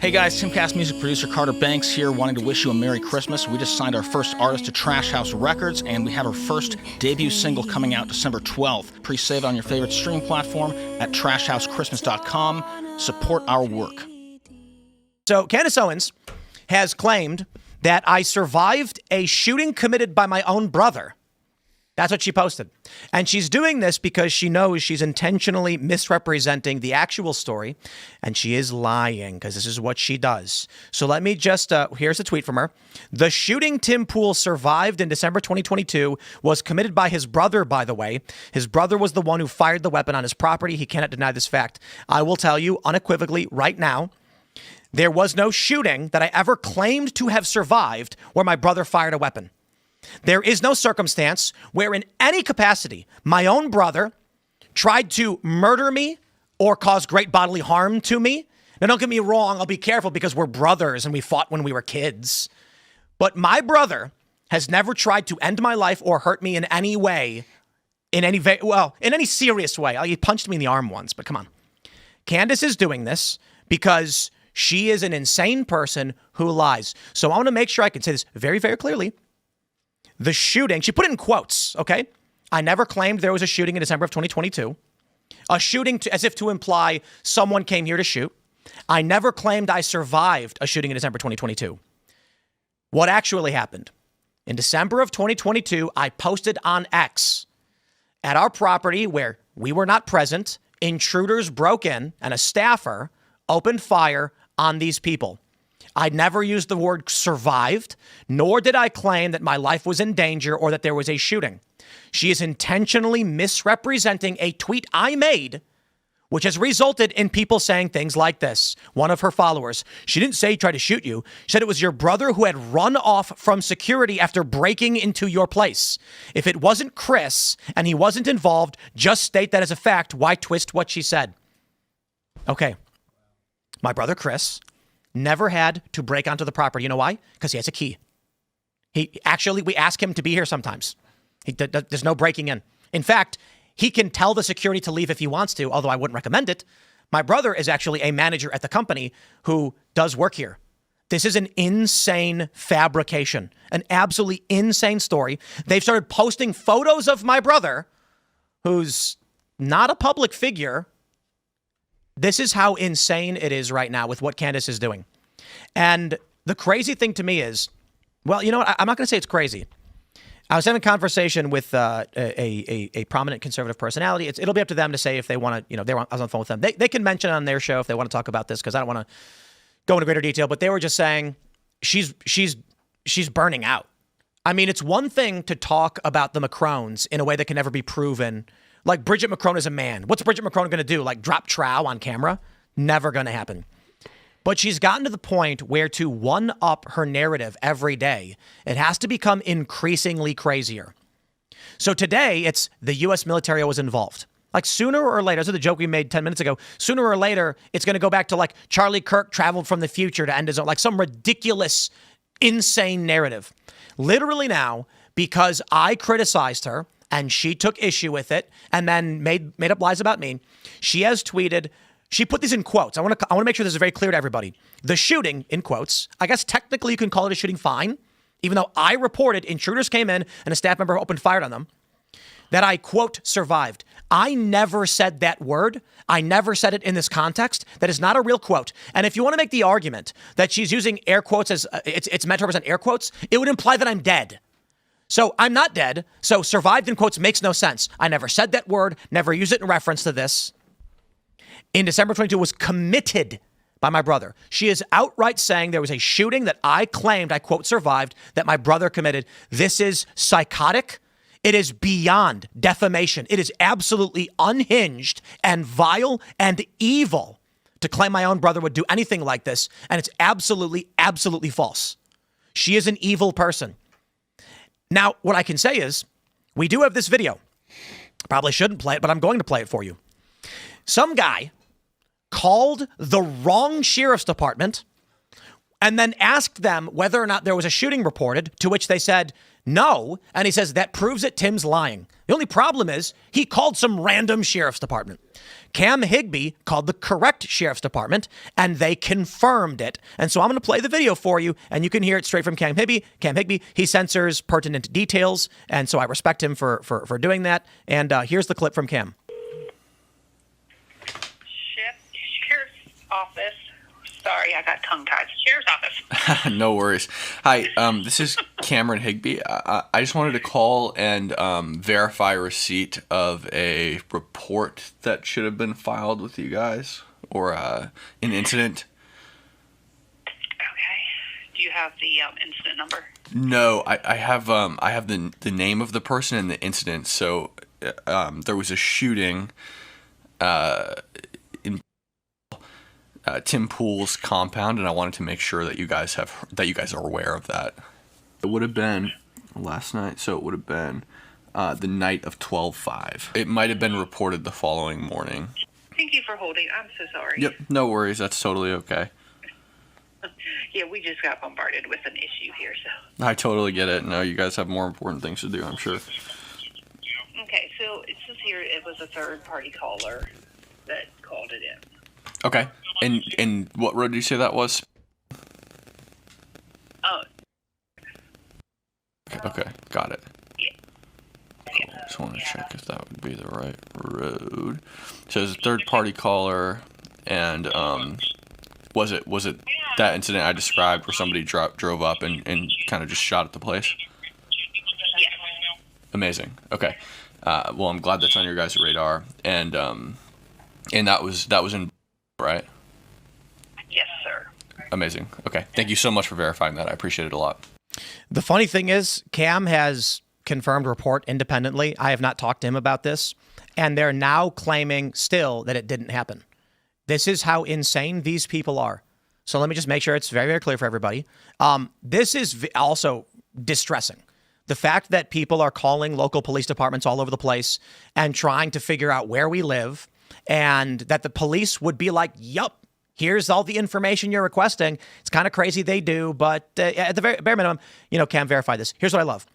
Hey guys, Timcast music producer Carter Banks here, wanting to wish you a Merry Christmas. We just signed our first artist to Trash House Records, and we have our first debut single coming out December 12th. Pre-save it on your favorite stream platform at trashhousechristmas.com. Support our work. So Candace Owens has claimed that I survived a shooting committed by my own brother. That's what she posted. And she's doing this because she knows she's intentionally misrepresenting the actual story, and she is lying because this is what she does. So let me just, here's a tweet from her. The shooting Tim Pool survived in December 2022 was committed by his brother, by the way. His brother was the one who fired the weapon on his property. He cannot deny this fact. I will tell you unequivocally right now, there was no shooting that I ever claimed to have survived where my brother fired a weapon. There is no circumstance where in any capacity my own brother tried to murder me or cause great bodily harm to me. Now, don't get me wrong. I'll be careful because we're brothers and we fought when we were kids. But my brother has never tried to end my life or hurt me in any way, in any serious way. He punched me in the arm once, but come on. Candace is doing this because she is an insane person who lies. So I want to make sure I can say this very, very clearly. The shooting, she put it in quotes, okay? I never claimed there was a shooting in December of 2022. A shooting as if to imply someone came here to shoot. I never claimed I survived a shooting in December 2022. What actually happened? In December of 2022, I posted on X at our property where we were not present, intruders broke in and a staffer opened fire on these people. I never used the word survived, nor did I claim that my life was in danger or that there was a shooting. She is intentionally misrepresenting a tweet I made, which has resulted in people saying things like this. One of her followers, she didn't say he tried to shoot you. She said it was your brother who had run off from security after breaking into your place. If it wasn't Chris and he wasn't involved, just state that as a fact. Why twist what she said? Okay. My brother Chris never had to break onto the property. You know why? Because he has a key. We ask him to be here sometimes. There's no breaking in. In fact, he can tell the security to leave if he wants to, although I wouldn't recommend it. My brother is actually a manager at the company who does work here. This is an insane fabrication, an absolutely insane story. They've started posting photos of my brother, who's not a public figure. This is how insane it is right now with what Candace is doing. And the crazy thing to me is, well, you know what? I'm not going to say it's crazy. I was having a conversation with a prominent conservative personality. It'll be up to them to say if they want to, I was on the phone with them. They can mention it on their show if they want to talk about this, because I don't want to go into greater detail. But they were just saying she's burning out. I mean, it's one thing to talk about the Macrons in a way that can never be proven. Like Bridget Macron is a man. What's Bridget Macron going to do? Like drop trow on camera? Never going to happen. But she's gotten to the point where to one-up her narrative every day, it has to become increasingly crazier. So today, it's the U.S. military was involved. Like sooner or later, this is the joke we made 10 minutes ago, sooner or later, it's going to go back to like Charlie Kirk traveled from the future to end his own, like some ridiculous, insane narrative. Literally now, because I criticized her, and she took issue with it and then made up lies about me. She has tweeted, she put these in quotes. I want to make sure this is very clear to everybody. The shooting, in quotes, I guess technically you can call it a shooting fine, even though I reported intruders came in and a staff member opened fire on them, that I, quote, survived. I never said that word. I never said it in this context. That is not a real quote. And if you want to make the argument that she's using air quotes as it's meant to represent air quotes, it would imply that I'm dead. So I'm not dead. So survived in quotes makes no sense. I never said that word, never used it in reference to this. In December 22 was committed by my brother. She is outright saying there was a shooting that I claimed, I quote, survived, that my brother committed. This is psychotic. It is beyond defamation. It is absolutely unhinged and vile and evil to claim my own brother would do anything like this. And it's absolutely, absolutely false. She is an evil person. Now, what I can say is, we do have this video. Probably shouldn't play it, but I'm going to play it for you. Some guy called the wrong sheriff's department and then asked them whether or not there was a shooting reported, to which they said no. And he says, that proves it, Tim's lying. The only problem is he called some random sheriff's department. Cam Higbee called the correct sheriff's department, and they confirmed it. And so I'm going to play the video for you, and you can hear it straight from Cam Higbee. Cam Higbee, he censors pertinent details, and so I respect him for doing that. And here's the clip from Cam. Sheriff's office. Sorry, I got tongue-tied. Sheriff's office. No worries. Hi, this is Cameron Higbee. I just wanted to call and verify receipt of a report that should have been filed with you guys, or an incident. Okay. Do you have the incident number? No, I have the name of the person and the incident. So there was a shooting in Tim Pool's compound, and I wanted to make sure that you guys are aware of that. It would have been last night, so it would have been the night of 12/5. It might have been reported the following morning. Thank you for holding. I'm so sorry. Yep, no worries. That's totally okay. Yeah, we just got bombarded with an issue here, so. I totally get it. No, you guys have more important things to do, I'm sure. Okay, so it says here it was a third-party caller that called it in. Okay. And what road did you say that was? Oh. Okay, got it. Yeah. Cool. Just want to check if that would be the right road. So it's a third-party caller, and was it that incident I described where somebody drove up and kind of just shot at the place? Yes. Amazing. Okay. Well, I'm glad that's on your guys' radar, and that was in, right? Yes, sir. Amazing. Okay. Thank you so much for verifying that. I appreciate it a lot. The funny thing is, Cam has confirmed report independently. I have not talked to him about this, and they're now claiming still that it didn't happen. This is how insane these people are. So let me just make sure it's very, very clear for everybody. This is also distressing. The fact that people are calling local police departments all over the place and trying to figure out where we live, and that the police would be like, yup, here's all the information you're requesting. It's kind of crazy they do, but at the very bare minimum, Cam verified this. Here's what I love.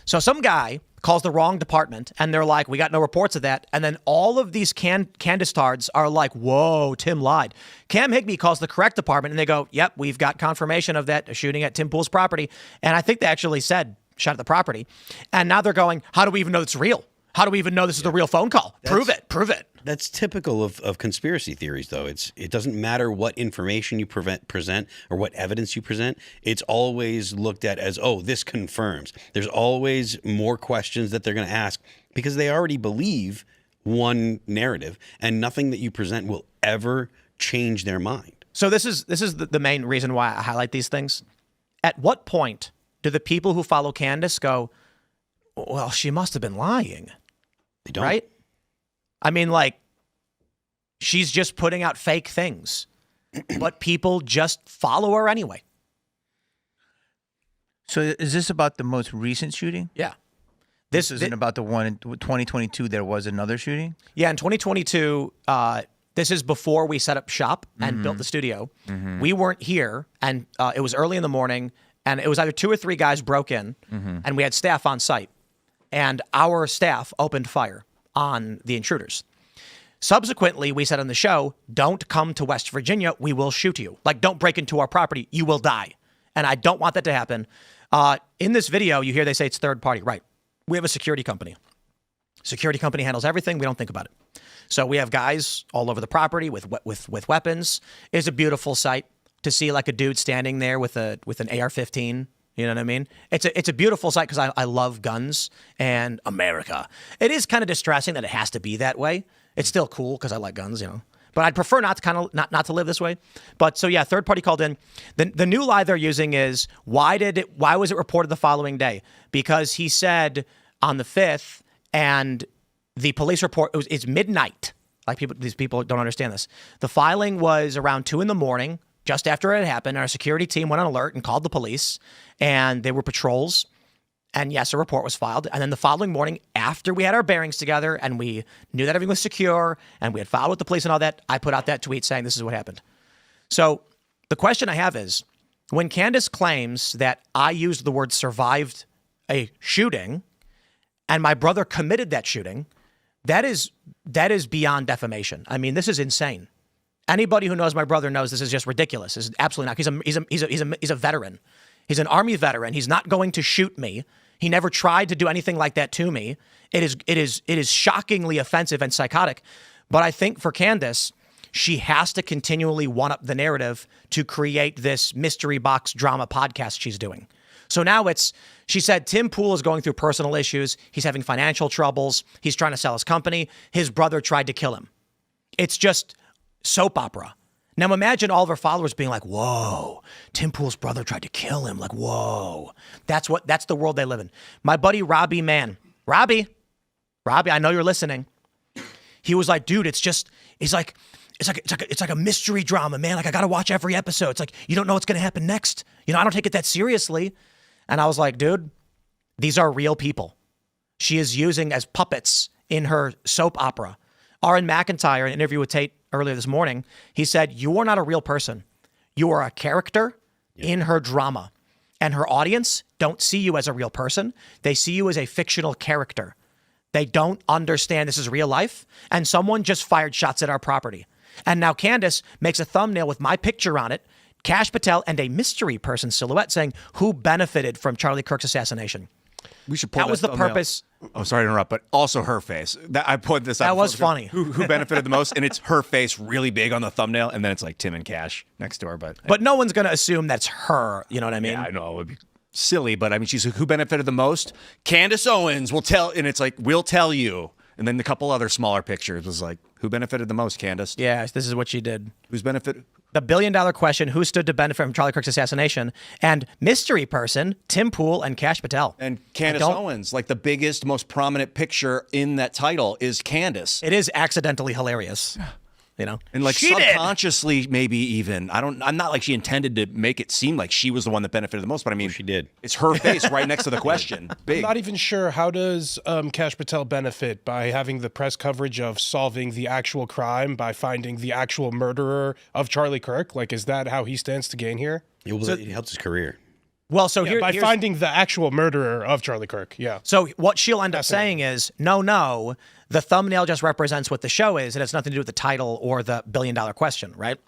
So some guy calls the wrong department, and they're like, we got no reports of that. And then all of these Candace tards are like, whoa, Tim lied. Cam Higbee calls the correct department, and they go, yep, we've got confirmation of that shooting at Tim Pool's property. And I think they actually said shot at the property. And now they're going, how do we even know it's real? How do we even know this is the real phone call? Prove it. That's typical of conspiracy theories, though. It doesn't matter what information you present or what evidence you present. It's always looked at as, oh, this confirms. There's always more questions that they're going to ask because they already believe one narrative, and nothing that you present will ever change their mind. So this is the main reason why I highlight these things. At what point do the people who follow Candace go, well, she must have been lying? They don't. Right? I mean, like, she's just putting out fake things, but people just follow her anyway. So is this about the most recent shooting? Yeah. This isn't about the one in 2022. There was another shooting? Yeah, in 2022, this is before we set up shop and built the studio. We weren't here, and it was early in the morning, and it was either 2 or 3 guys broke in, and we had staff on site. And our staff opened fire on the intruders. Subsequently, we said on the show, don't come to West Virginia. We will shoot you. Like, don't break into our property. You will die. And I don't want that to happen. In this video, you hear they say it's third party. Right. We have a security company. Security company handles everything. We don't think about it. So we have guys all over the property with weapons. It's a beautiful sight to see, like, a dude standing there with an AR-15. You know what I mean? It's a beautiful sight because I love guns and America. It is kind of distressing that it has to be that way. It's still cool because I like guns, But I'd prefer not to not to live this way. But so yeah, third party called in. The new lie they're using is why was it reported the following day? Because he said on the 5th, and the police report it's midnight. Like these people don't understand this. The filing was around 2 a.m. Just after it happened, our security team went on alert and called the police, and they were patrols. And yes, a report was filed. And then the following morning, after we had our bearings together and we knew that everything was secure and we had filed with the police and all that, I put out that tweet saying this is what happened. So the question I have is, when Candace claims that I used the word survived a shooting, and my brother committed that shooting, that is beyond defamation. I mean, this is insane. Anybody who knows my brother knows this is just ridiculous. This is absolutely not. He's a veteran. He's an Army veteran. He's not going to shoot me. He never tried to do anything like that to me. It is shockingly offensive and psychotic. But I think for Candace, she has to continually one-up the narrative to create this mystery box drama podcast she's doing. So now she said Tim Pool is going through personal issues. He's having financial troubles. He's trying to sell his company. His brother tried to kill him. It's just soap opera. Now imagine all of her followers being like, whoa, Tim Pool's brother tried to kill him. Like, whoa. That's the world they live in. My buddy Robbie Mann. Robbie, I know you're listening. He was like, dude, it's like a mystery drama, man. Like, I got to watch every episode. It's like, you don't know what's going to happen next. You know, I don't take it that seriously. And I was like, dude, these are real people. She is using as puppets in her soap opera. Aaron McIntyre, in an interview with Tate earlier this morning, he said, you are not a real person. You are a character in her drama. And her audience don't see you as a real person. They see you as a fictional character. They don't understand this is real life. And someone just fired shots at our property. And now Candace makes a thumbnail with my picture on it, Kash Patel, and a mystery person silhouette saying, who benefited from Charlie Kirk's assassination? We should pull that was the thumbnail. purpose. Oh, sorry to interrupt, but also her face. I put this. That was funny. Who benefited the most? And it's her face really big on the thumbnail, and then it's like Tim and Kash next to her. But no one's going to assume that's her. You know what I mean? Yeah, I know it would be silly, but I mean, she's who benefited the most. Candace Owens will tell, and it's like we'll tell you. And then the couple other smaller pictures was like, who benefited the most, Candace? Yeah, this is what she did. Who's benefited? The billion-dollar question, who stood to benefit from Charlie Kirk's assassination? And mystery person, Tim Pool and Kash Patel. And Candace Owens, like the biggest, most prominent picture in that title is Candace. It is accidentally hilarious. You know? And like subconsciously, maybe even. I'm not like she intended to make it seem like she was the one that benefited the most, but I mean, she did. It's her face right next to the question. Big. I'm not even sure, how does Kash Patel benefit by having the press coverage of solving the actual crime, by finding the actual murderer of Charlie Kirk? Like, is that how he stands to gain here? It helps his career. Well, so by finding the actual murderer of Charlie Kirk, yeah. So what she'll end up saying is, no, the thumbnail just represents what the show is. It has nothing to do with the title or the billion-dollar question, right?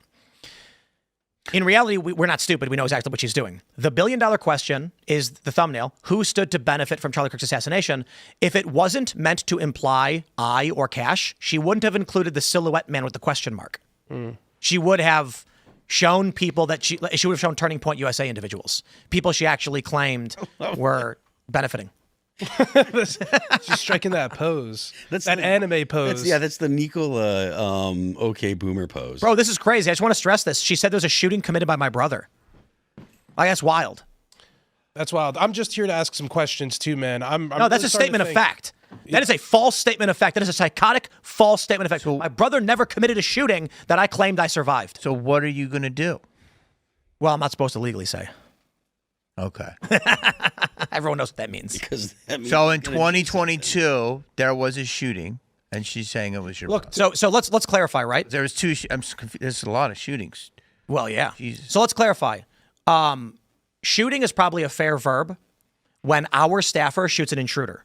In reality, we're not stupid. We know exactly what she's doing. The billion-dollar question is the thumbnail. Who stood to benefit from Charlie Kirk's assassination? If it wasn't meant to imply I or Kash, she wouldn't have included the silhouette man with the question mark. She would have shown people that she would have shown Turning Point USA individuals, people she actually claimed were benefiting. She's striking that pose. That's that anime pose. That's the Nicola okay boomer pose. Bro, this is crazy. I just want to stress this. She said there's a shooting committed by my brother. Like, that's wild. That's wild. I'm just here to ask some questions too, man. No, that's a statement of fact. That is a false statement of fact. That is a psychotic, false statement of fact. So, my brother never committed a shooting that I claimed I survived. So what are you going to do? Well, I'm not supposed to legally say. Okay. Everyone knows what that means. Because that means so in 2022, there was a shooting, and she's saying it was your brother. So let's clarify, right? There was two. There's a lot of shootings. Well, yeah. Jesus. So let's clarify. Shooting is probably a fair verb when our staffer shoots an intruder,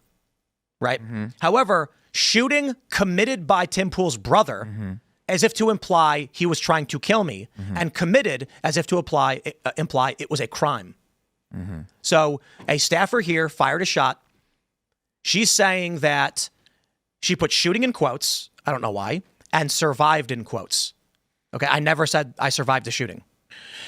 right? Mm-hmm. However, shooting committed by Tim Pool's brother, as if to imply he was trying to kill me, and committed as if to imply it was a crime. So a staffer here fired a shot. She's saying that she put shooting in quotes, I don't know why, and survived in quotes. Okay, I never said I survived the shooting.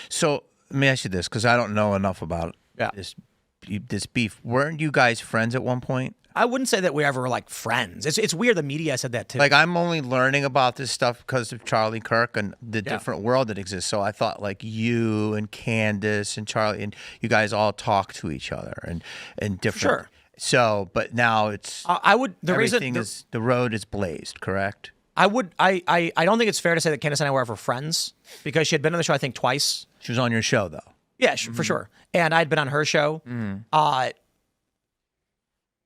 So let me ask you this, because I don't know enough about this beef. Weren't you guys friends at one point? I wouldn't say that we ever were like friends. It's weird the media said that too. Like, I'm only learning about this stuff because of Charlie Kirk and the different world that exists. So I thought like you and Candace and Charlie and you guys all talk to each other and different. Sure. So, but now it's the road is blazed, correct? I don't think it's fair to say that Candace and I were ever friends because she had been on the show I think twice. She was on your show though. Yeah, for sure. And I'd been on her show.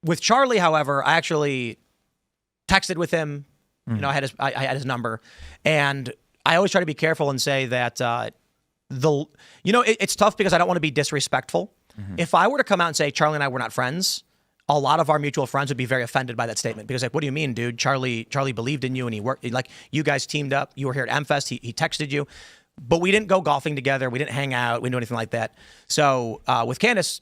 With Charlie, however, I actually texted with him. You know, I had his number, and I always try to be careful and say that it's tough because I don't want to be disrespectful. If I were to come out and say Charlie and I were not friends, a lot of our mutual friends would be very offended by that statement because, like, what do you mean, dude? Charlie believed in you and he worked. Like, you guys teamed up. You were here at MFest. He texted you, but we didn't go golfing together. We didn't hang out. We didn't do anything like that. So with Candace,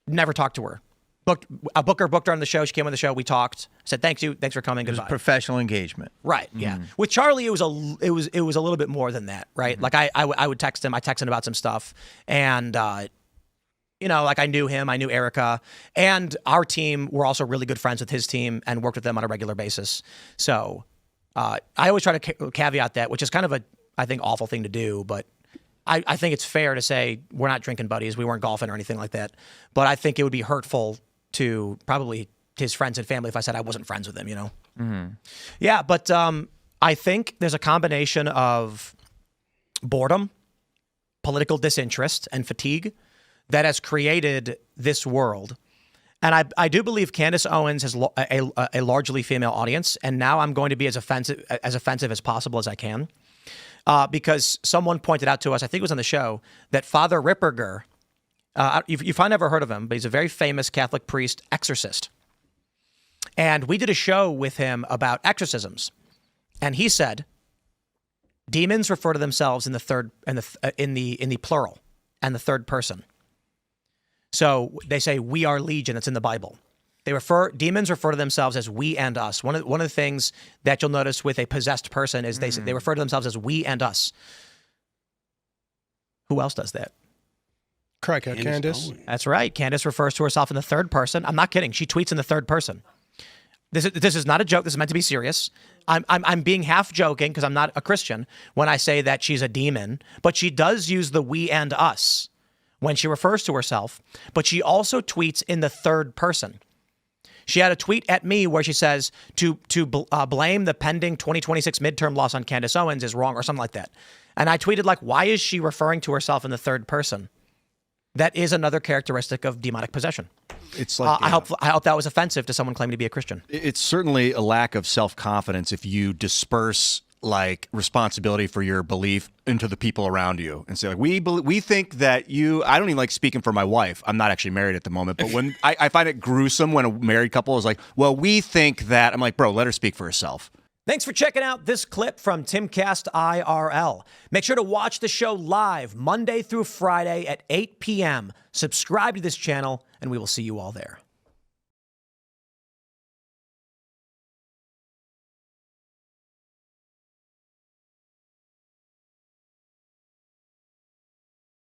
never talked to her. Booker booked her on the show. She came on the show. We talked. Said thanks for coming. It was Goodbye. professional engagement. Right. Yeah. With Charlie, it was a little bit more than that. Right. Like I would text him. I texted him about some stuff, and like I knew him. I knew Erica, and our team were also really good friends with his team and worked with them on a regular basis. So I always try to caveat that, which is kind of I think awful thing to do, but I think it's fair to say we're not drinking buddies. We weren't golfing or anything like that. But I think it would be hurtful to probably his friends and family if I said I wasn't friends with him, Yeah, but I think there's a combination of boredom, political disinterest, and fatigue that has created this world. And I do believe Candace Owens has a largely female audience, and now I'm going to be as offensive as possible as I can. Because someone pointed out to us, I think it was on the show, that Father Ripperger, you've probably never heard of him, but he's a very famous Catholic priest, exorcist. And we did a show with him about exorcisms. And he said, demons refer to themselves in the plural and the third person. So they say, we are legion, that's in the Bible. Demons refer to themselves as we and us. One of the things that you'll notice with a possessed person is they refer to themselves as we and us. Who else does that? Crackhead Candace. That's right. Candace refers to herself in the third person. I'm not kidding. She tweets in the third person. This is not a joke. This is meant to be serious. I'm being half joking because I'm not a Christian when I say that she's a demon, but she does use the we and us when she refers to herself, but she also tweets in the third person. She had a tweet at me where she says to blame the pending 2026 midterm loss on Candace Owens is wrong or something like that. And I tweeted like, why is she referring to herself in the third person? That is another characteristic of demonic possession. It's like I hope that was offensive to someone claiming to be a Christian. It's certainly a lack of self-confidence if you disperse like responsibility for your belief into the people around you and say like we think that you. I don't even like speaking for my wife. I'm not actually married at the moment, but when I find it gruesome when a married couple is like, well, we think that. I'm like, bro, let her speak for herself. Thanks for checking out this clip from Timcast IRL. Make sure to watch the show live Monday through Friday at 8 p.m. Subscribe to this channel, and we will see you all there.